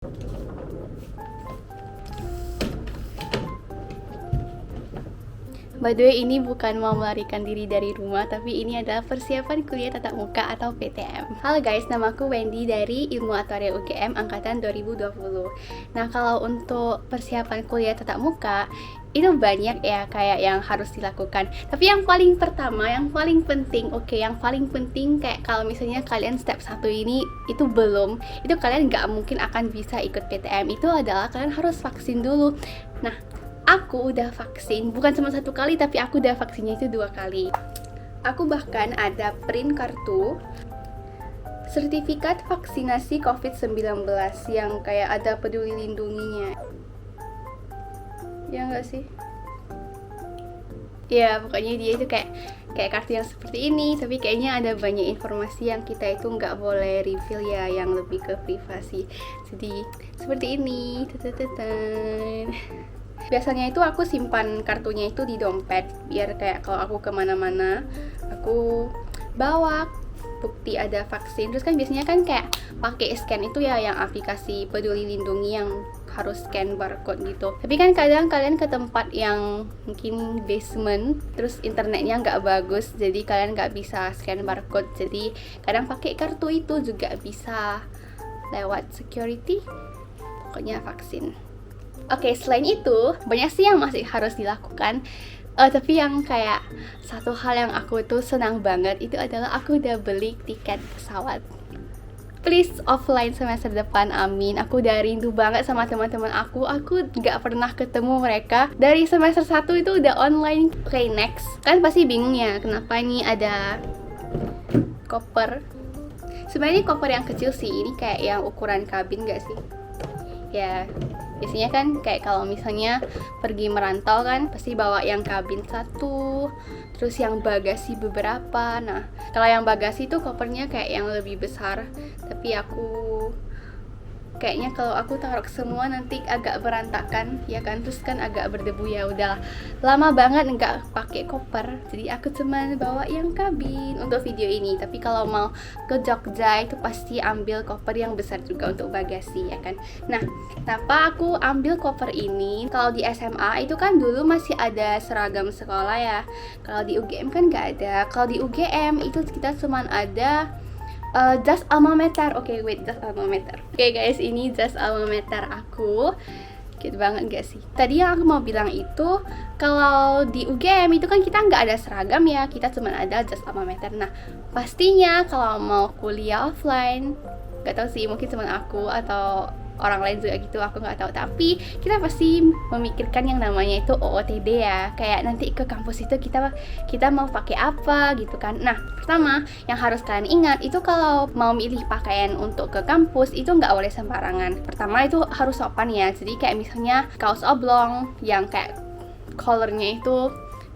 By the way, ini bukan mau melarikan diri dari rumah, tapi ini adalah persiapan kuliah tatap muka atau PTM. Halo guys, namaku Wendy dari Ilmu Aktuaria UGM Angkatan 2020. Nah, kalau untuk persiapan kuliah tatap muka, itu banyak ya kayak yang harus dilakukan. Tapi yang paling pertama, yang paling penting, yang paling penting kayak kalau misalnya kalian step 1 ini itu belum, itu kalian nggak mungkin akan bisa ikut PTM, itu adalah kalian harus vaksin dulu. Nah, aku udah vaksin, bukan cuma 1 kali, tapi aku udah vaksinnya itu 2 kali. Aku bahkan ada print kartu sertifikat vaksinasi COVID-19 yang kayak ada peduli lindunginya. Ya nggak sih? Ya, pokoknya dia itu kayak kartu yang seperti ini, tapi kayaknya ada banyak informasi yang kita itu nggak boleh reveal ya, yang lebih ke privasi. Jadi, seperti ini. Biasanya itu aku simpan kartunya itu di dompet, biar kayak kalau aku kemana-mana, aku bawa bukti ada vaksin. Terus kan biasanya kan kayak pakai scan itu ya, yang aplikasi peduli lindungi yang harus scan barcode gitu. Tapi kan kadang kalian ke tempat yang mungkin basement, terus internetnya nggak bagus, jadi kalian nggak bisa scan barcode. Jadi kadang pakai kartu itu juga bisa lewat security. Pokoknya vaksin. Oke, selain itu banyak sih yang masih harus dilakukan. Tapi yang kayak satu hal yang aku tuh senang banget itu adalah aku udah beli tiket pesawat. Please offline semester depan, amin. Aku udah rindu banget sama teman-teman aku. Aku nggak pernah ketemu mereka. Dari semester 1 itu udah online. Oke, next. Kan pasti bingung ya, kenapa ini ada koper. Sebenarnya koper yang kecil sih. Ini kayak yang ukuran kabin gak sih? Ya, biasanya kan kayak kalau misalnya pergi merantau kan pasti bawa yang kabin 1, terus yang bagasi beberapa. Nah, kalau yang bagasi itu kopernya kayak yang lebih besar, tapi aku kayaknya kalau aku taruh semua nanti agak berantakan ya kan, terus kan agak berdebu. Ya udahlah, lama banget nggak pakai koper, jadi aku cuman bawa yang kabin untuk video ini. Tapi kalau mau ke Jogja itu pasti ambil koper yang besar juga untuk bagasi ya kan. Nah, kenapa aku ambil koper ini? Kalau di SMA itu kan dulu masih ada seragam sekolah ya, kalau di UGM kan nggak ada. Kalau di UGM itu kita cuman ada jas alma mater. Jas alma mater. Guys, ini jas alma mater aku. Gitu banget gak sih? Tadi yang aku mau bilang itu, kalau di UGM itu kan kita nggak ada seragam ya, kita cuma ada jas alma mater. Nah, pastinya kalau mau kuliah offline, gak tahu sih, mungkin cuma aku atau orang lain juga gitu, aku nggak tahu. Tapi kita pasti memikirkan yang namanya itu OOTD ya, kayak nanti ke kampus itu kita mau pakai apa gitu kan. Nah, pertama yang harus kalian ingat itu kalau mau milih pakaian untuk ke kampus itu nggak boleh sembarangan. Pertama itu harus sopan ya, jadi kayak misalnya kaos oblong yang kayak collarnya itu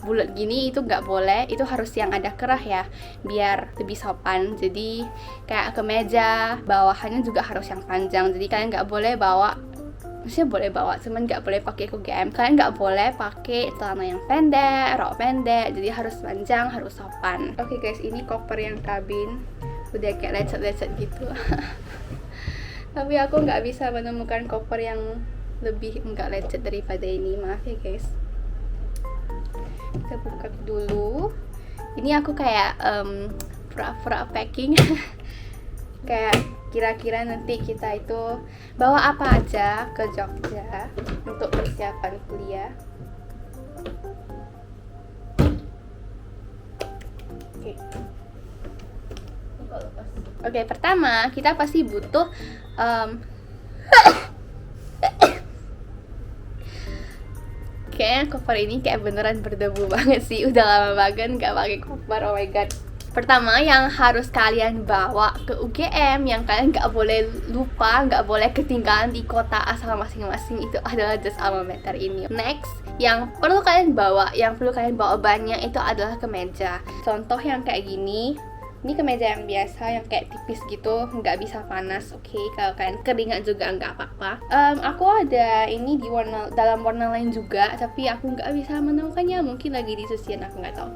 bulat gini itu nggak boleh, itu harus yang ada kerah ya biar lebih sopan. Jadi kayak kemeja bawahannya juga harus yang panjang, jadi kalian nggak boleh bawa, maksudnya boleh bawa cuman nggak boleh pakai ke UGM. Kalian nggak boleh pakai celana yang pendek, rok pendek, jadi harus panjang, harus sopan. Oke guys, ini koper yang kabin udah kayak lecet-lecet gitu. Tapi aku nggak bisa menemukan koper yang lebih nggak lecet daripada ini, maaf ya guys. Kita buka dulu. Ini aku kayak pura-pura packing. Kayak kira-kira nanti kita itu bawa apa aja ke Jogja untuk persiapan kuliah. Oke, pertama kita pasti butuh kayaknya koper ini kayak beneran berdebu banget sih. Udah lama banget nggak pakai koper, oh my god. Pertama yang harus kalian bawa ke UGM, yang kalian nggak boleh lupa, nggak boleh ketinggalan di kota asal masing-masing, itu adalah jas alma mater ini. Next, yang perlu kalian bawa banyak itu adalah kemeja. Contoh yang kayak gini. Ini kemeja yang biasa, yang kayak tipis gitu, nggak bisa panas. Oke, kalau kalian keringat juga nggak apa-apa. Aku ada ini di dalam warna lain juga, tapi aku nggak bisa menemukannya. Mungkin lagi di susian, aku nggak tahu.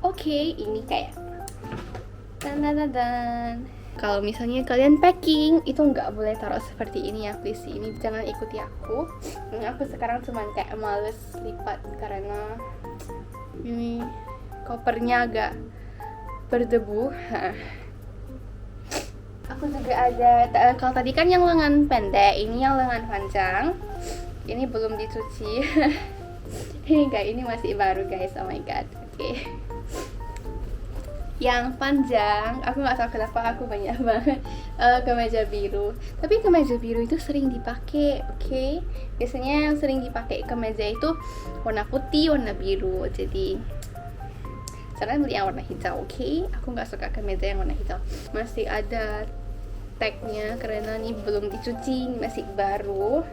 Oke, ini kayak dan. kalau misalnya kalian packing itu nggak boleh taruh seperti ini ya, please. Ini jangan ikuti aku. Aku sekarang cuman kayak males lipat karena ini kopernya agak berdebu. Aku juga ada, kalau tadi kan yang lengan pendek, ini yang lengan panjang. Ini belum dicuci. Ini masih baru guys, oh my god. Oke. Yang panjang, aku nggak tahu kenapa aku banyak banget kemeja biru. Tapi kemeja biru itu sering dipakai, oke? Biasanya yang sering dipakai kemeja itu warna putih, warna biru. Jadi jangan beli yang warna hijau, oke? Aku nggak suka kemeja yang warna hijau. Masih ada tagnya karena ini belum dicuci, masih baru.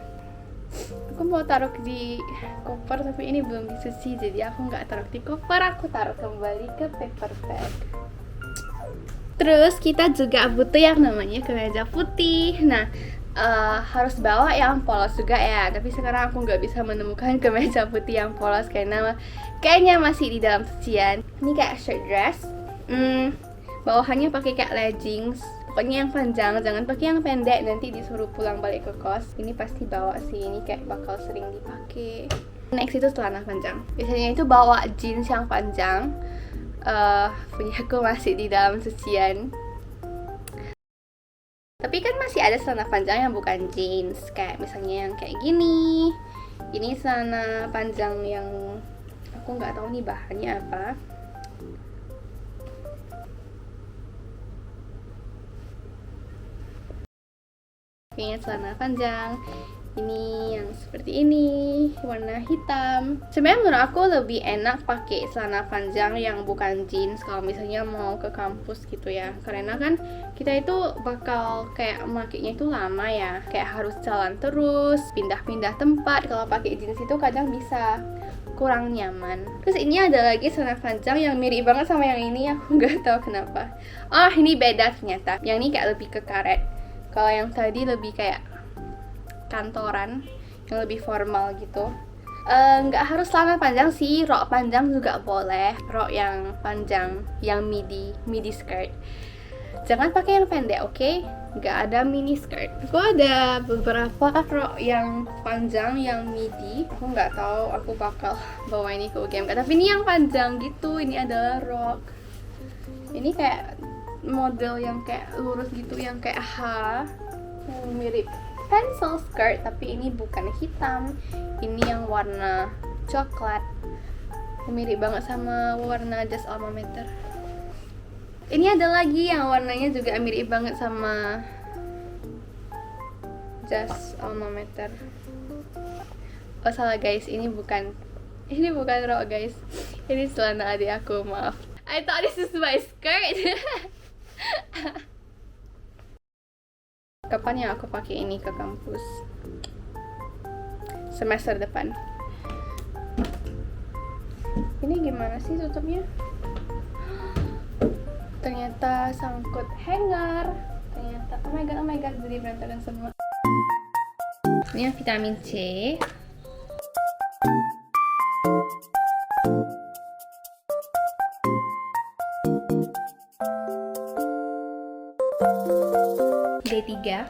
Aku mau taruh di koper tapi ini belum dicuci, jadi aku nggak taruh di koper, aku taruh kembali ke paper bag. Terus kita juga butuh yang namanya kemeja putih. Nah, harus bawa yang polos juga ya, tapi sekarang aku nggak bisa menemukan kemeja putih yang polos karena kayaknya masih di dalam cucian. Ini kayak shirt dress, bawahannya pakai kayak leggings. Pokoknya yang panjang, jangan pakai yang pendek, nanti disuruh pulang balik ke kos. Ini pasti bawa sih, ini kayak bakal sering dipakai. Next itu celana panjang. Biasanya itu bawa jeans yang panjang. Punya aku masih di dalam cucian. Tapi kan masih ada celana panjang yang bukan jeans, kayak misalnya yang kayak gini. Ini celana panjang yang aku nggak tahu nih bahannya apa. Kayaknya celana panjang. Ini yang seperti ini, warna hitam. Sebenarnya menurut aku lebih enak pakai celana panjang yang bukan jeans kalau misalnya mau ke kampus gitu ya. Karena kan kita itu bakal kayak makainya itu lama ya, kayak harus jalan terus, pindah-pindah tempat. Kalau pakai jeans itu kadang bisa kurang nyaman. Terus ini ada lagi celana panjang yang mirip banget sama yang ini, aku nggak tahu kenapa. Oh, ini beda ternyata. Yang ini kayak lebih ke karet. Kalau yang tadi lebih kayak kantoran, yang lebih formal gitu. Nggak harus celana panjang sih, rok panjang juga boleh. Rok yang panjang, yang midi skirt. Jangan pakai yang pendek, oke? Nggak ada mini skirt. Aku ada beberapa rok yang panjang, yang midi. Aku nggak tahu aku bakal bawa ini ke UGM. Tapi ini yang panjang gitu, ini adalah rok. Ini kayak model yang kayak lurus gitu, yang kayak mirip pencil skirt, tapi ini bukan hitam, ini yang warna coklat, mirip banget sama warna jas alma mater. Ini ada lagi yang warnanya juga mirip banget sama jas alma mater. Oh salah guys, ini bukan rok guys, ini celana adik aku, maaf. I thought this is my skirt. Kapan ya aku pakai ini ke kampus? Semester depan. Ini gimana sih tutupnya? Ternyata sangkut hanger. Ternyata, oh my god, jadi berantakan semua. Ini vitamin C. D3.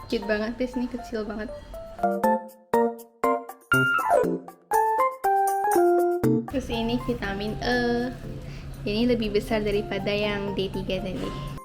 Cute banget guys, ini kecil banget. Terus ini vitamin E. Ini lebih besar daripada yang D3 tadi.